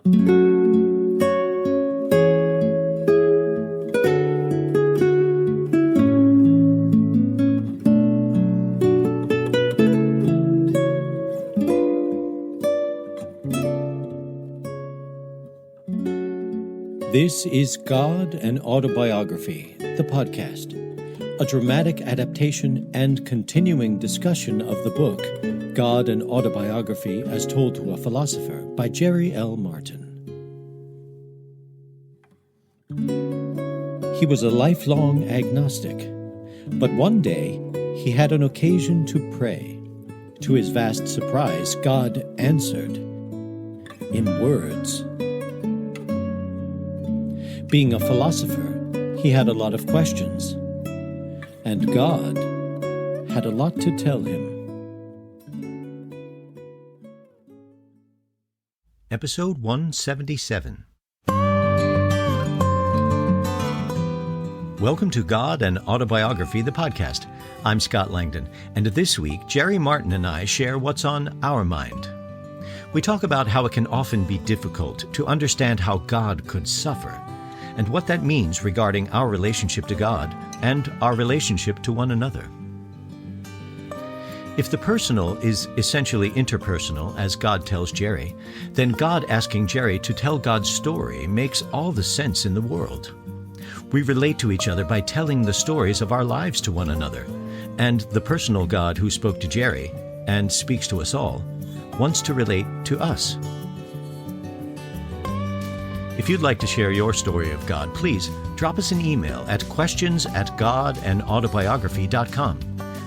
This is God and Autobiography, the podcast, a dramatic adaptation and continuing discussion of the book God and Autobiography as Told to a Philosopher by Jerry L. Martin. He was a lifelong agnostic, but one day he had an occasion to pray. To his vast surprise, God answered in words. Being a philosopher, he had a lot of questions, and God had a lot to tell him. Episode 177. Welcome to God and Autobiography, the podcast. I'm Scott Langdon, and this week, Jerry Martin and I share what's on our mind. We talk about how it can often be difficult to understand how God could suffer, and what that means regarding our relationship to God and our relationship to one another. If the personal is essentially interpersonal, as God tells Jerry, then God asking Jerry to tell God's story makes all the sense in the world. We relate to each other by telling the stories of our lives to one another, and the personal God who spoke to Jerry and speaks to us all wants to relate to us. If you'd like to share your story of God, please drop us an email at questions@godandautibiography.com.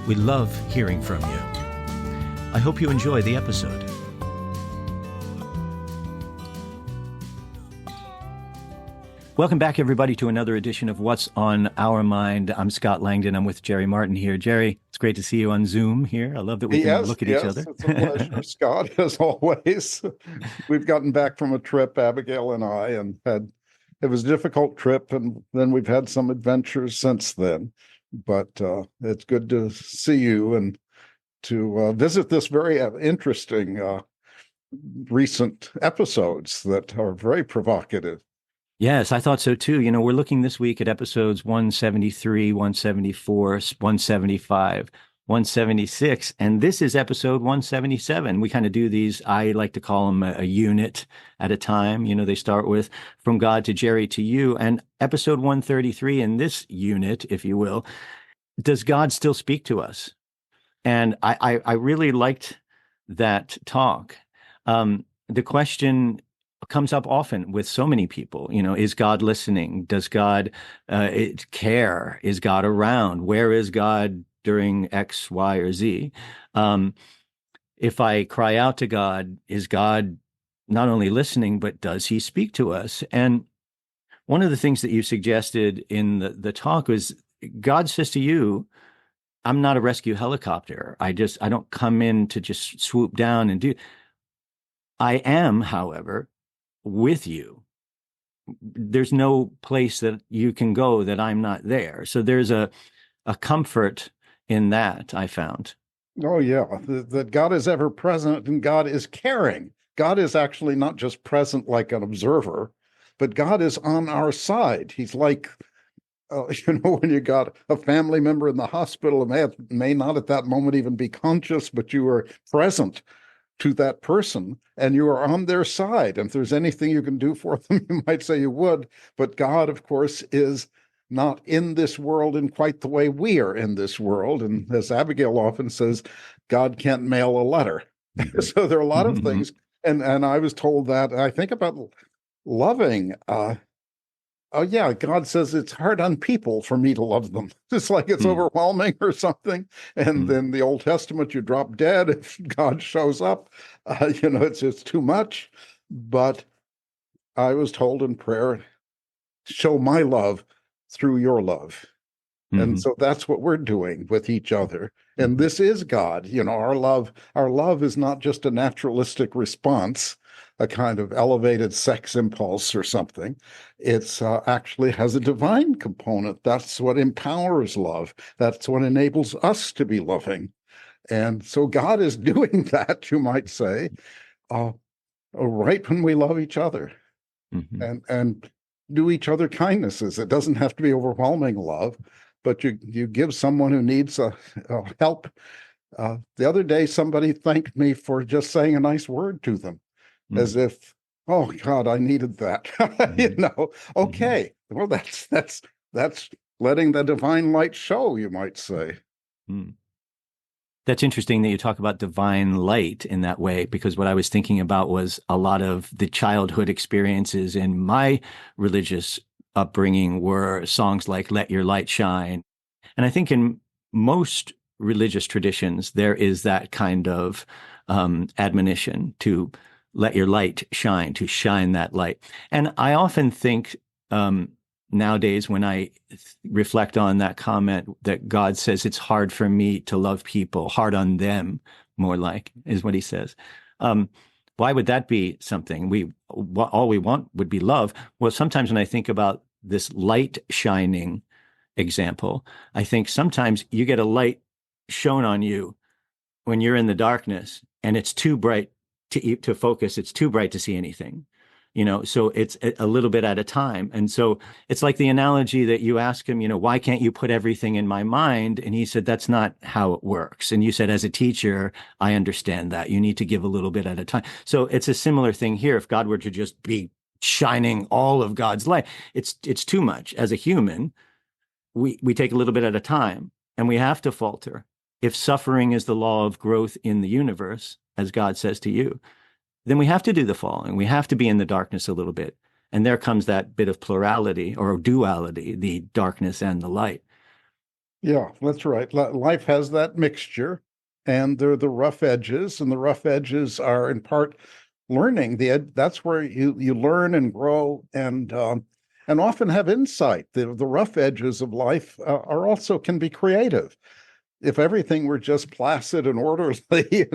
We love hearing from you. I hope you enjoy the episode. Welcome back, everybody, to another edition of What's on Our Mind. I'm Scott Langdon. I'm with Jerry Martin here. Jerry, it's great to see you on Zoom here. I love that we can look at each other. It's a pleasure, Scott, as always. We've gotten back from a trip, Abigail and I, and it was a difficult trip, and then we've had some adventures since then. But it's good to see you and to visit this very interesting recent episodes that are very provocative. Yes, I thought so too. You know, we're looking this week at episodes 173, 174, 175, 176, and this is episode 177. We kind of do these, I like to call them a unit at a time. You know, they start with From God to Jerry to You, and episode 133 in this unit, if you will, Does God Still Speak to Us? And I really liked that talk. The question comes up often with so many people, you know, is God listening? Does God care? Is God around? Where is God during X, Y, or Z? If I cry out to God, is God not only listening, but does he speak to us? And one of the things that you suggested in the talk was God says to you, I'm not a rescue helicopter. I don't come in to just swoop down and do. I am, however, with you. There's no place that you can go that I'm not there. So there's a comfort in that, I found. Oh, yeah, that God is ever present and God is caring. God is actually not just present like an observer, but God is on our side. He's like, when you got a family member in the hospital, may not at that moment even be conscious, but you are present to that person and you are on their side. And if there's anything you can do for them, you might say you would. But God, of course, is not in this world in quite the way we are in this world. And as Abigail often says, God can't mail a letter. So there are a lot of things. And I was told that, I think about loving, oh, yeah, God says it's hard on people for me to love them. It's like it's overwhelming or something. And then the Old Testament, you drop dead if God shows up. It's too much. But I was told in prayer, show my love through your love. And so that's what we're doing with each other. And this is God. Our love is not just a naturalistic response, a kind of elevated sex impulse or something. It's actually has a divine component. That's what empowers love. That's what enables us to be loving. And so God is doing that, you might say. right when we love each other Hmm. and do each other kindnesses. It doesn't have to be overwhelming love, but you give someone who needs help. The other day, somebody thanked me for just saying a nice word to them, as Hmm. if, oh God, I needed that. Hmm. Hmm. Okay, well, that's letting the divine light show, you might say. Hmm. That's interesting that you talk about divine light in that way, because what I was thinking about was a lot of the childhood experiences in my religious upbringing were songs like Let Your Light Shine. And I think in most religious traditions, there is that kind of admonition to let your light shine, to shine that light. And I often think um, nowadays, when I reflect on that comment that God says it's hard for me to love people, hard on them, more like is what he says. Um, why would that be something? All we want would be love. Well, sometimes when I think about this light shining example, I think sometimes you get a light shown on you when you're in the darkness and it's too bright to focus. It's too bright to see anything, so it's a little bit at a time. And so it's like the analogy that you ask him, why can't you put everything in my mind? And he said, that's not how it works. And you said, as a teacher, I understand that you need to give a little bit at a time. So it's a similar thing here. If God were to just be shining all of God's light, it's too much. As a human, we take a little bit at a time, and we have to falter. If suffering is the law of growth in the universe, as God says to you, then we have to do the falling. We have to be in the darkness a little bit. And there comes that bit of plurality or duality, the darkness and the light. Yeah, that's right. Life has that mixture, and there are the rough edges, and the rough edges are in part learning. That's where you learn and grow, and often have insight. The rough edges of life are also can be creative. If everything were just placid and orderly,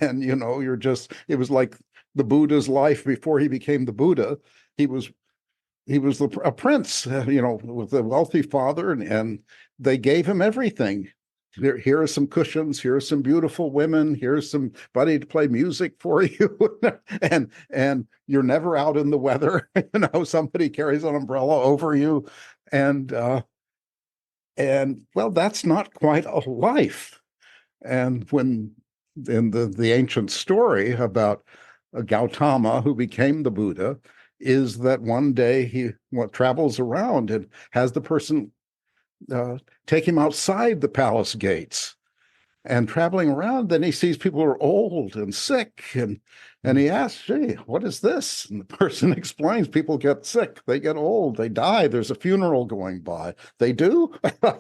and you're just it was like the Buddha's life before he became the Buddha. He was a prince, with a wealthy father, and they gave him everything. Here are some cushions. Here are some beautiful women. Here's somebody to play music for you, and you're never out in the weather. Somebody carries an umbrella over you, and well, that's not quite a life. And when in the ancient story about Gautama, who became the Buddha, is that one day he travels around and has the person take him outside the palace gates. And traveling around, then he sees people who are old and sick, and he asks, "Gee, what is this?" And the person explains, "People get sick, they get old, they die. There's a funeral going by. They do,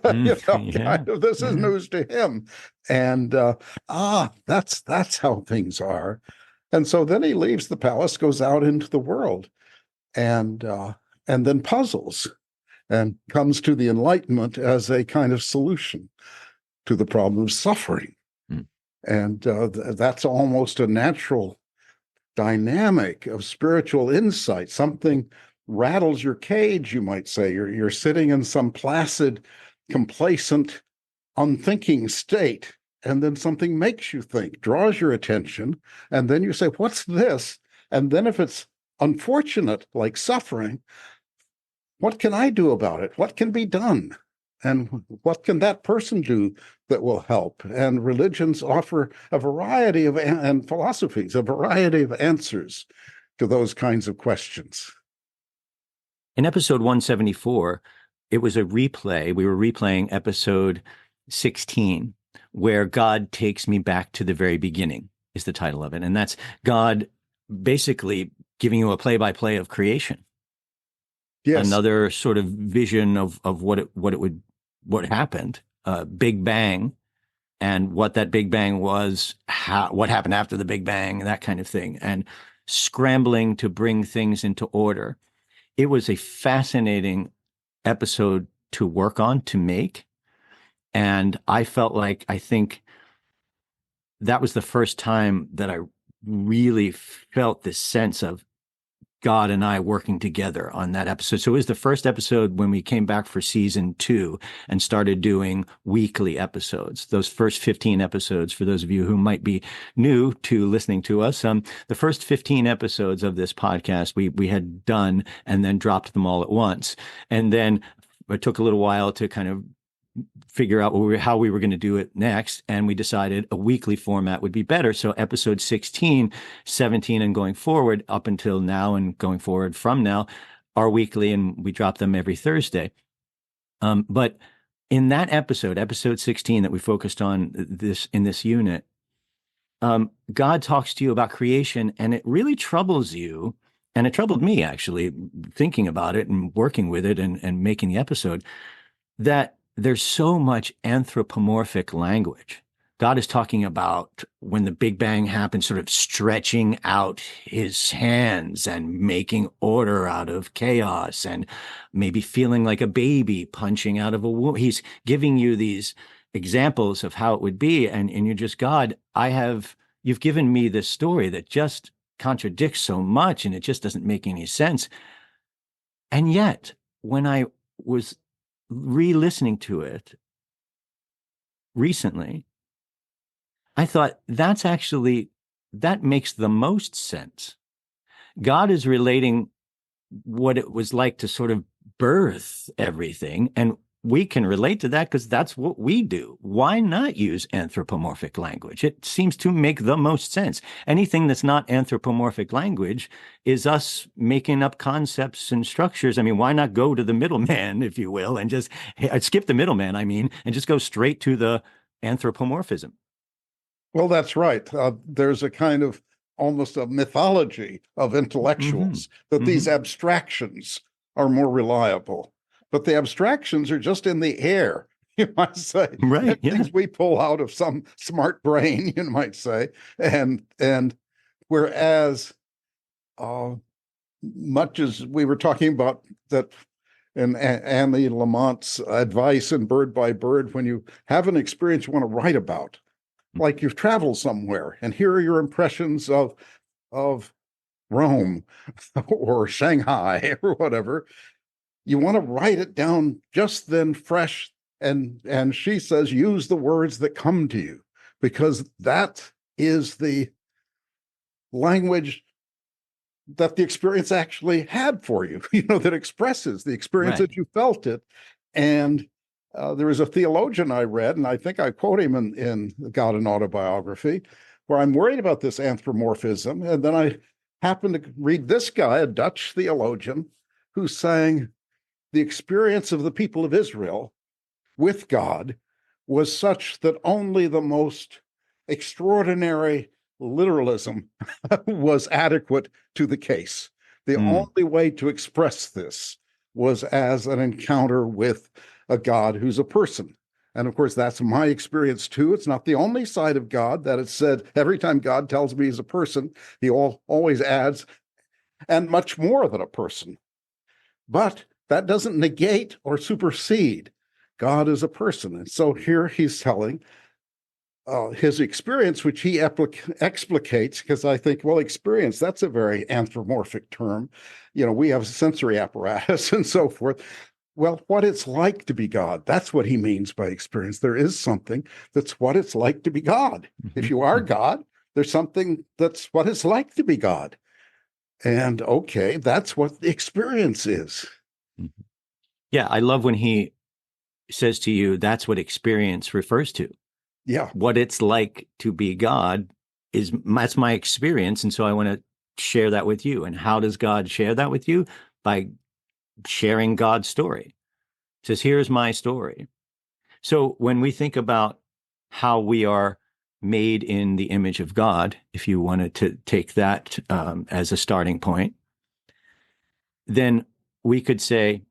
Yeah. kind of. This is Yeah. news to him." And that's how things are. And so then he leaves the palace, goes out into the world, and then puzzles and comes to the Enlightenment as a kind of solution to the problem of suffering. Mm. And that's almost a natural dynamic of spiritual insight. Something rattles your cage, you might say. You're sitting in some placid, complacent, unthinking state, and then something makes you think, draws your attention, and then you say, "What's this?" And then if it's unfortunate, like suffering, what can I do about it? What can be done? And what can that person do that will help? And religions offer a variety of, and philosophies, a variety of answers to those kinds of questions. In episode 174, it was a replay. We were replaying episode 16, where God takes me back to the very beginning, is the title of it. And that's God basically giving you a play by play of creation, Yes. another sort of vision of what happened, Big Bang, and what that Big Bang was, what happened after the Big Bang, that kind of thing, and scrambling to bring things into order. It was a fascinating episode to work on, to make. And I felt like, I think that was the first time that I really felt this sense of God and I working together on that episode. So it was the first episode when we came back for season 2 and started doing weekly episodes. Those first 15 episodes, for those of you who might be new to listening to us, the first 15 episodes of this podcast we had done and then dropped them all at once. And then it took a little while to kind of figure out how we were going to do it next. And we decided a weekly format would be better. So episode 16, 17, and going forward up until now and going forward from now are weekly, and we drop them every Thursday. But in that episode 16 that we focused on in this unit, God talks to you about creation, and it really troubles you. And it troubled me, actually, thinking about it and working with it and making the episode, that there's so much anthropomorphic language. God is talking about when the Big Bang happened, sort of stretching out his hands and making order out of chaos, and maybe feeling like a baby punching out of a womb. He's giving you these examples of how it would be. And you're just, God, you've given me this story that just contradicts so much, and it just doesn't make any sense. And yet, when I was re-listening to it recently, I thought that makes the most sense. God is relating what it was like to sort of birth everything, and we can relate to that because that's what we do. Why not use anthropomorphic language? It seems to make the most sense. Anything that's not anthropomorphic language is us making up concepts and structures. I mean, why not go to the middleman, if you will, and just skip the middleman, and just go straight to the anthropomorphism? Well, that's right. There's a kind of almost a mythology of intellectuals that these abstractions are more reliable. But the abstractions are just in the air, you might say. Right. Yeah. Things we pull out of some smart brain, you might say. And whereas much as we were talking about that in Annie Lamont's advice in Bird by Bird, when you have an experience you want to write about, like you've traveled somewhere, and here are your impressions of Rome or Shanghai or whatever, you want to write it down just then, fresh. And she says, use the words that come to you, because that is the language that the experience actually had for you, that expresses the experience that you felt it. And there was a theologian I read, and I think I quote him in God and Autobiography, where I'm worried about this anthropomorphism. And then I happened to read this guy, a Dutch theologian, who's saying, the experience of the people of Israel with God was such that only the most extraordinary literalism was adequate to the case. The only way to express this was as an encounter with a God who's a person. And of course, that's my experience too. It's not the only side of God that it's said every time God tells me he's a person, he always adds, and much more than a person. But that doesn't negate or supersede God as a person. And so here he's telling his experience, which he explicates, because I think, well, experience, that's a very anthropomorphic term. We have sensory apparatus and so forth. Well, what it's like to be God, that's what he means by experience. There is something that's what it's like to be God. If you are God, there's something that's what it's like to be God. And okay, that's what the experience is. Yeah, I love when he says to you, that's what experience refers to. Yeah. What it's like to be God that's my experience. And so I want to share that with you. And how does God share that with you? By sharing God's story. It says, here's my story. So when we think about how we are made in the image of God, if you wanted to take that as a starting point, then we could say,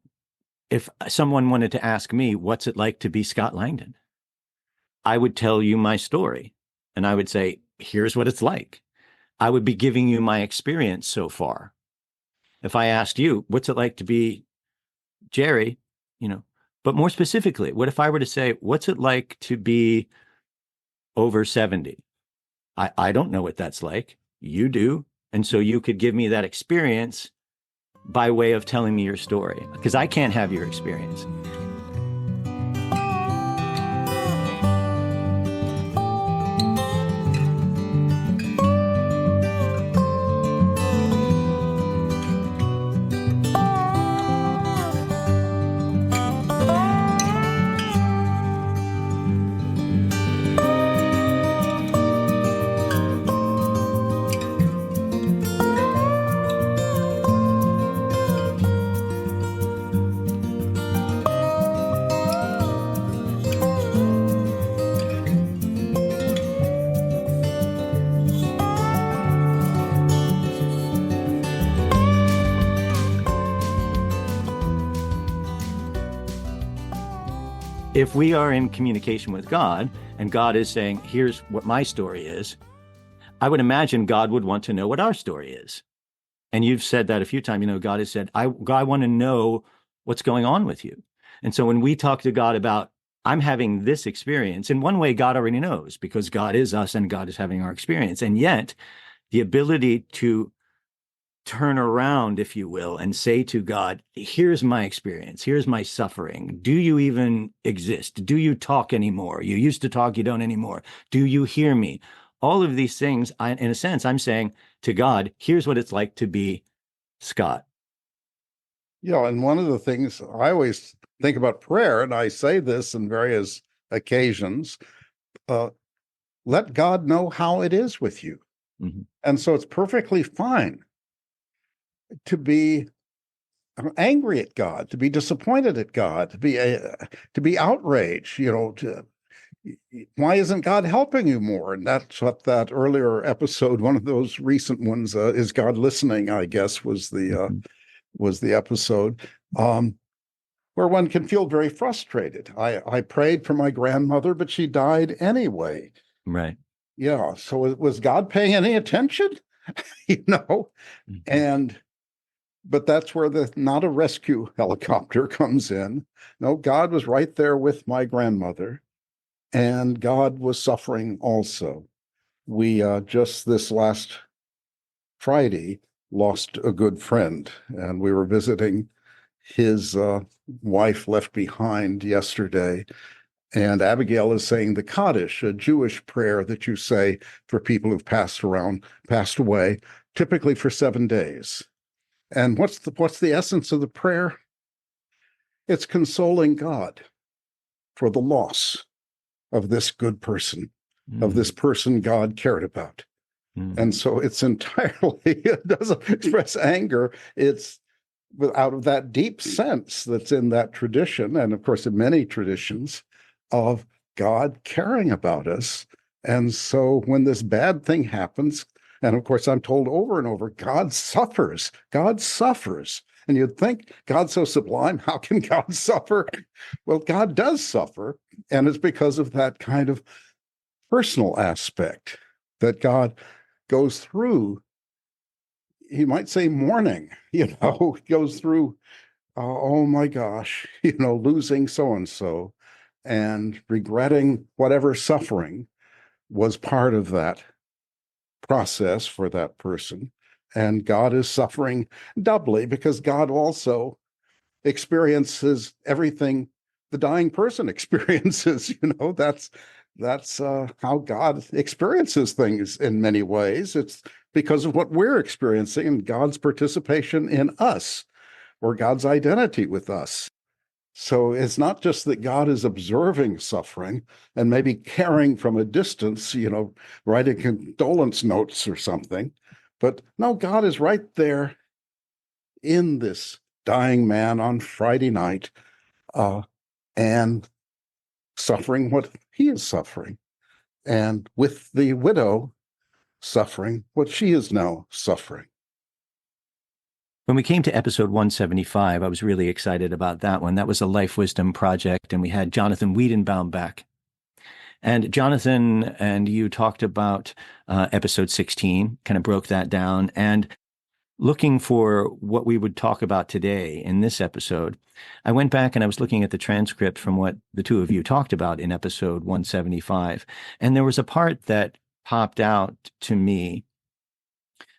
if someone wanted to ask me, what's it like to be Scott Langdon? I would tell you my story. And I would say, here's what it's like. I would be giving you my experience so far. If I asked you, what's it like to be Jerry, but more specifically, what if I were to say, what's it like to be over 70? I don't know what that's like. You do. And so you could give me that experience by way of telling me your story, because I can't have your experience. If we are in communication with God and God is saying, here's what my story is, I would imagine God would want to know what our story is. And you've said that a few times. God has said, I want to know what's going on with you. And so when we talk to God about, I'm having this experience, in one way, God already knows, because God is us and God is having our experience. And yet the ability to turn around, if you will, and say to God, here's my experience, here's my suffering. Do you even exist? Do you talk anymore? You used to talk, you don't anymore. Do you hear me? All of these things, in a sense, I'm saying to God, here's what it's like to be Scott. Yeah, and one of the things I always think about prayer, and I say this in various occasions, let God know how it is with you. Mm-hmm. And so it's perfectly fine to be angry at God, to be disappointed at God, to be outraged, why isn't God helping you more? And that's what that earlier episode, one of those recent ones, Is God Listening, I guess, was the episode, where one can feel very frustrated. I prayed for my grandmother, but she died anyway. Right. Yeah. So was God paying any attention? Mm-hmm. But that's where not a rescue helicopter comes in. No, God was right there with my grandmother, and God was suffering also. We just this last Friday lost a good friend, and we were visiting his wife left behind yesterday. And Abigail is saying the Kaddish, a Jewish prayer that you say for people who've passed away, typically for 7 days. And what's the essence of the prayer? It's consoling God for the loss of this good person, of this person God cared about. And so it's entirely, it doesn't express anger. It's out of that deep sense that's in that tradition, and of course in many traditions, of God caring about us. And so when this bad thing happens, and of course I'm told over and over, God suffers. And you'd think, God's so sublime, how can God suffer? Well, God does suffer, and it's because of that kind of personal aspect that God goes through. He might say mourning, goes through, oh my gosh, losing so-and-so and regretting whatever suffering was part of that process for that person. And God is suffering doubly because God also experiences everything the dying person experiences. That's how God experiences things in many ways. It's because of what we're experiencing and God's participation in us, or God's identity with us. So it's not just that God is observing suffering and maybe caring from a distance, writing condolence notes or something, but no, God is right there in this dying man on Friday night, and suffering what he is suffering, and with the widow suffering what she is now suffering. When we came to episode 175, I was really excited about that one. That was a Life Wisdom project, and we had Jonathan Wiedenbaum back. And Jonathan and you talked about episode 16, kind of broke that down. And looking for what we would talk about today in this episode, I went back and I was looking at the transcript from what the two of you talked about in episode 175. And there was a part that popped out to me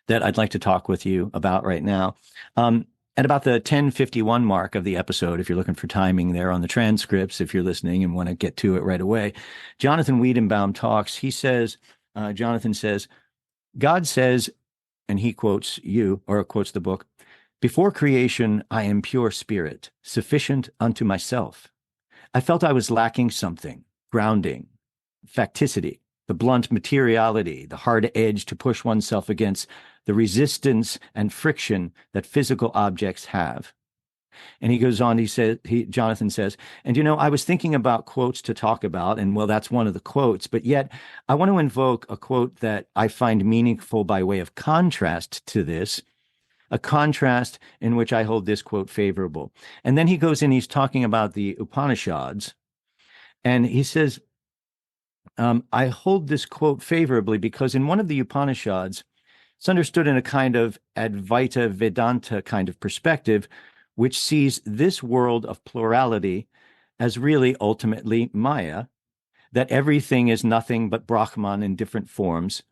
that I'd like to talk with you about right now. And At about the 10:51 mark of the episode, if you're looking for timing there on the transcripts, if you're listening and want to get to it right away, Jonathan Wiedenbaum talks. He says, Jonathan says, God says, and he quotes you, or quotes the book, "Before creation, I am pure spirit, sufficient unto myself. I felt I was lacking something, grounding, facticity, the blunt materiality, the hard edge to push oneself against the resistance and friction that physical objects have." And he goes on, Jonathan says, and I was thinking about quotes to talk about, and well, that's one of the quotes, but yet I want to invoke a quote that I find meaningful by way of contrast to this, a contrast in which I hold this quote favorable. And then he goes in, he's talking about the Upanishads, and he says, I hold this quote favorably because in one of the Upanishads, it's understood in a kind of Advaita Vedanta kind of perspective, which sees this world of plurality as really ultimately Maya, that everything is nothing but Brahman in different forms,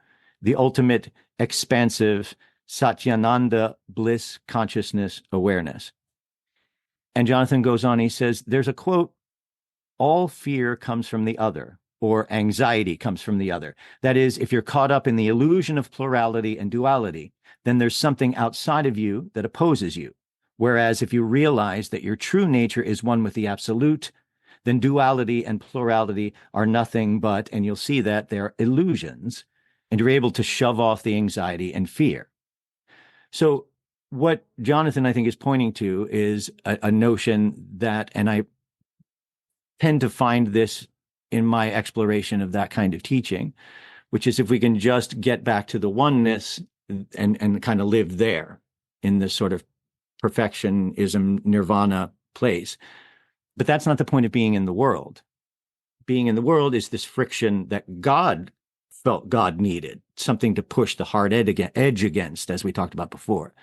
the ultimate expansive Satyananda bliss consciousness awareness. And Jonathan goes on, he says, there's a quote, "All fear comes from the other," or anxiety comes from the other. That is, if you're caught up in the illusion of plurality and duality, then there's something outside of you that opposes you. Whereas if you realize that your true nature is one with the absolute, then duality and plurality are nothing but, and you'll see that they're illusions, and you're able to shove off the anxiety and fear. So what Jonathan, I think, is pointing to is a notion that, and I tend to find this in my exploration of that kind of teaching, which is if we can just get back to the oneness and kind of live there in this sort of perfectionism, nirvana place. But that's not the point of being in the world. Being in the world is this friction that God felt God needed, something to push the hard edge against, as we talked about before.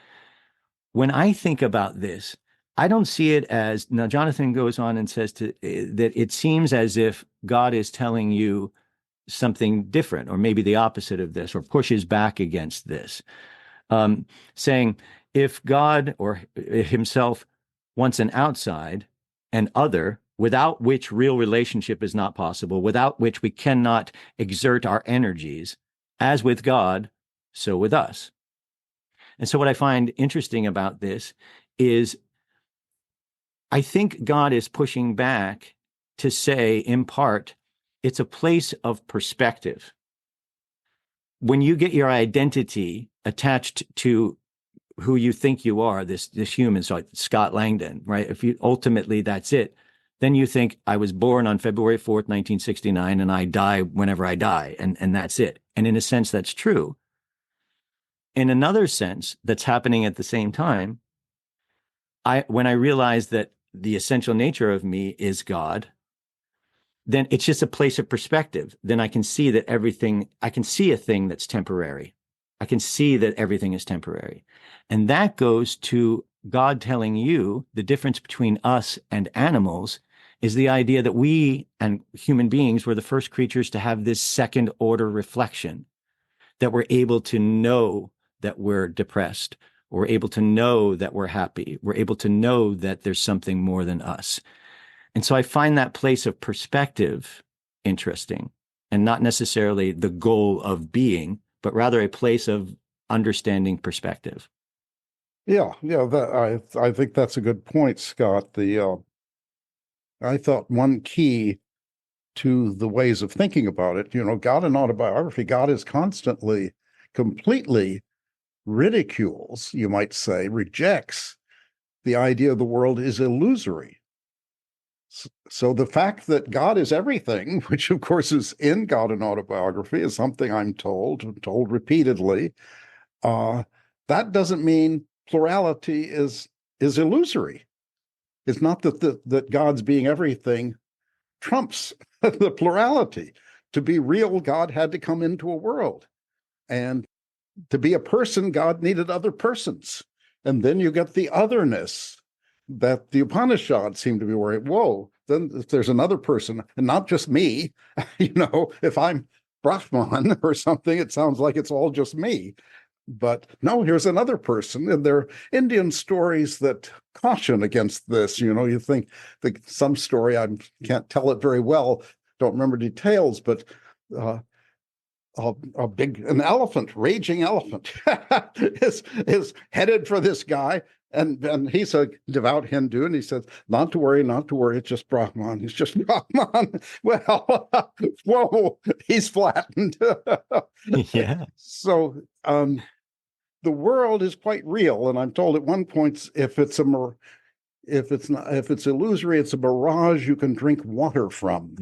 When I think about this, I don't see it as, now Jonathan goes on and says that it seems as if God is telling you something different, or maybe the opposite of this, or pushes back against this, saying if God or himself wants an outside, an other, without which real relationship is not possible, without which we cannot exert our energies, as with God, so with us. And so what I find interesting about this is I think God is pushing back to say, in part, it's a place of perspective. When you get your identity attached to who you think you are, this human, so like Scott Langdon, right? If you ultimately that's it, then you think I was born on February 4th, 1969, and I die whenever I die, and that's it. And in a sense, that's true. In another sense, that's happening at the same time, when I realize that the essential nature of me is God, then it's just a place of perspective. Then I can see that I can see a thing that's temporary. I can see that everything is temporary. And that goes to God telling you the difference between us and animals is the idea that we and human beings were the first creatures to have this second order reflection, that we're able to know that we're depressed. We're able to know that we're happy. We're able to know that there's something more than us. And so I find that place of perspective interesting, and not necessarily the goal of being, but rather a place of understanding perspective. Yeah, I think that's a good point, Scott. I thought one key to the ways of thinking about it, God in Autobiography, God is constantly, completely ridicules, you might say, rejects the idea the world is illusory. So the fact that God is everything, which of course is in God in Autobiography, is something I'm told repeatedly. That doesn't mean plurality is illusory. It's not that God's being everything trumps the plurality. To be real, God had to come into a world. And to be a person, God needed other persons. And then you get the otherness that the Upanishads seem to be worried. Whoa, then if there's another person, and not just me, if I'm Brahman or something, it sounds like it's all just me. But no, here's another person. And there are Indian stories that caution against this. You think some story, I can't tell it very well, don't remember details, but an elephant, raging elephant, is headed for this guy. And he's a devout Hindu, and he says, not to worry, it's just Brahman. He's just Brahman. Well, whoa, he's flattened. Yeah. So the world is quite real, and I'm told at one point, if it's illusory, it's a mirage you can drink water from.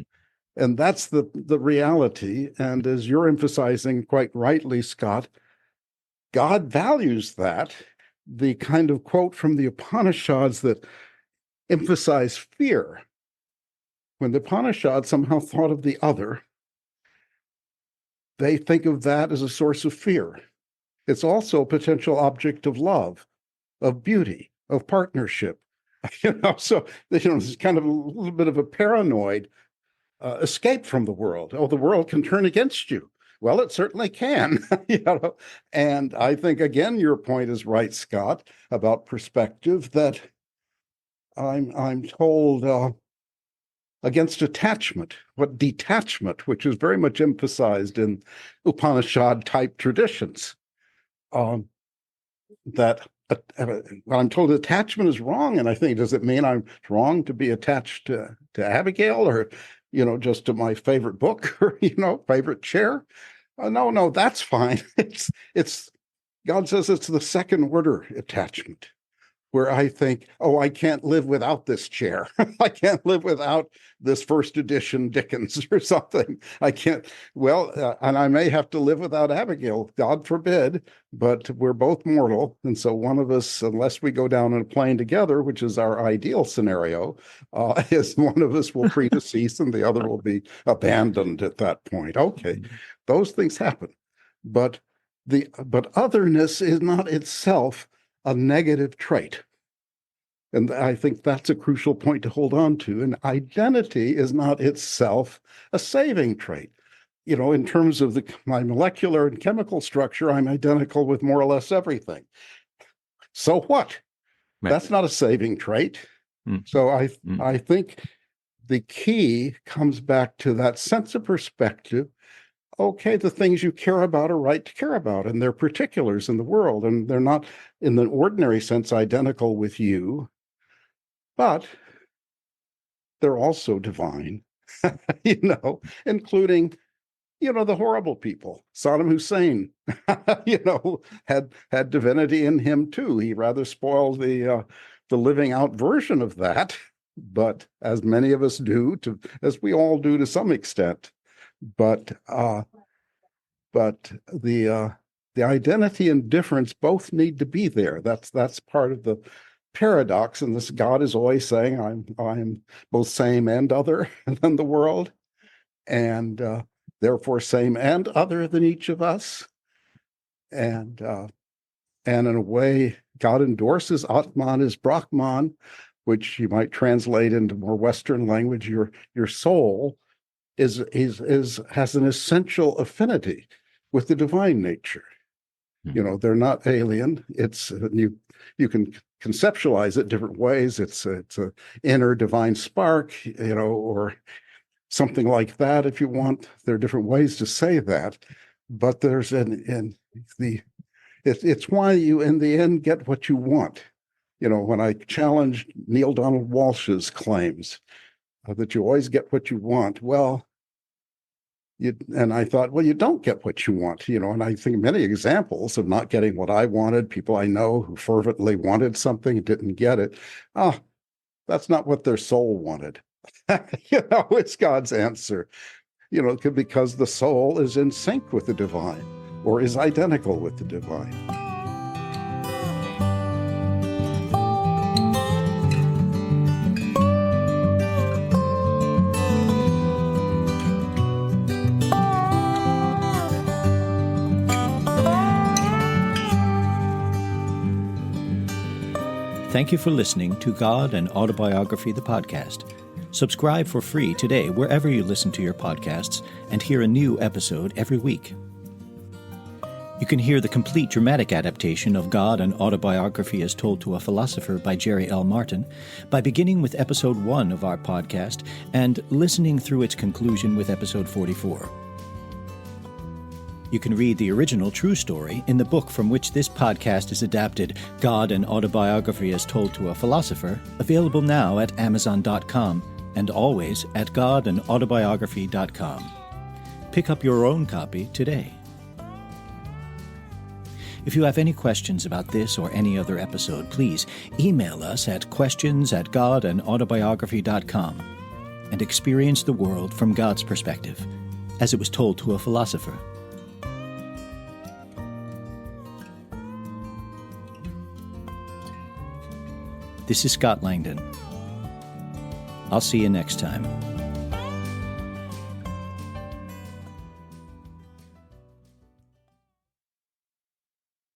And that's the reality. And as you're emphasizing quite rightly, Scott, God values that. The kind of quote from the Upanishads that emphasize fear. When the Upanishads somehow thought of the other, they think of that as a source of fear. It's also a potential object of love, of beauty, of partnership. So it's kind of a little bit of a paranoid escape from the world. Oh, the world can turn against you. Well, it certainly can. And I think, again, your point is right, Scott, about perspective, that I'm told against attachment, what detachment, which is very much emphasized in Upanishad-type traditions, that I'm told attachment is wrong. And I think, does it mean I'm wrong to be attached to Abigail, or just to my favorite book, or favorite chair? No, that's fine. It's God says it's the second order attachment, where I think, oh, I can't live without this chair. I can't live without this first edition Dickens or something. I can't. Well, and I may have to live without Abigail, God forbid, but we're both mortal. And so one of us, unless we go down in a plane together, which is our ideal scenario, is one of us will predecease and the other will be abandoned at that point. Okay, those things happen. But otherness is not itself a negative trait. And I think that's a crucial point to hold on to. And identity is not itself a saving trait. In terms of my molecular and chemical structure, I'm identical with more or less everything. So what? Right. That's not a saving trait. So I think the key comes back to that sense of perspective. Okay, the things you care about are right to care about, and they're particulars in the world, and they're not, in the ordinary sense, identical with you, but they're also divine, including, the horrible people. Saddam Hussein, had divinity in him too. He rather spoiled the living out version of that, but as many of us do, as we all do to some extent. But the identity and difference both need to be there. That's part of the paradox. And this God is always saying, I'm both same and other than the world, and therefore same and other than each of us. And in a way, God endorses Atman as Brahman, which you might translate into more Western language. Your soul has an essential affinity with the divine nature. They're not alien. It's you can conceptualize it different ways. It's a inner divine spark, or something like that if you want. There are different ways to say that, but there's it's why you in the end get what you want. When I challenged Neil Donald Walsh's claims that you always get what you want, and I thought, well, you don't get what you want, and I think many examples of not getting what I wanted, people I know who fervently wanted something and didn't get it. That's not what their soul wanted. It's God's answer, because the soul is in sync with the divine, or is identical with the divine. Thank you for listening to God and Autobiography, the podcast. Subscribe for free today wherever you listen to your podcasts and hear a new episode every week. You can hear the complete dramatic adaptation of God and Autobiography as Told to a Philosopher by Jerry L. Martin by beginning with episode 1 of our podcast and listening through its conclusion with episode 44. You can read the original true story in the book from which this podcast is adapted, God and Autobiography as Told to a Philosopher, available now at Amazon.com and always at godandautobiography.com. Pick up your own copy today. If you have any questions about this or any other episode, please email us at questions@godandautobiography.com and experience the world from God's perspective, as it was told to a philosopher. This is Scott Langdon. I'll see you next time.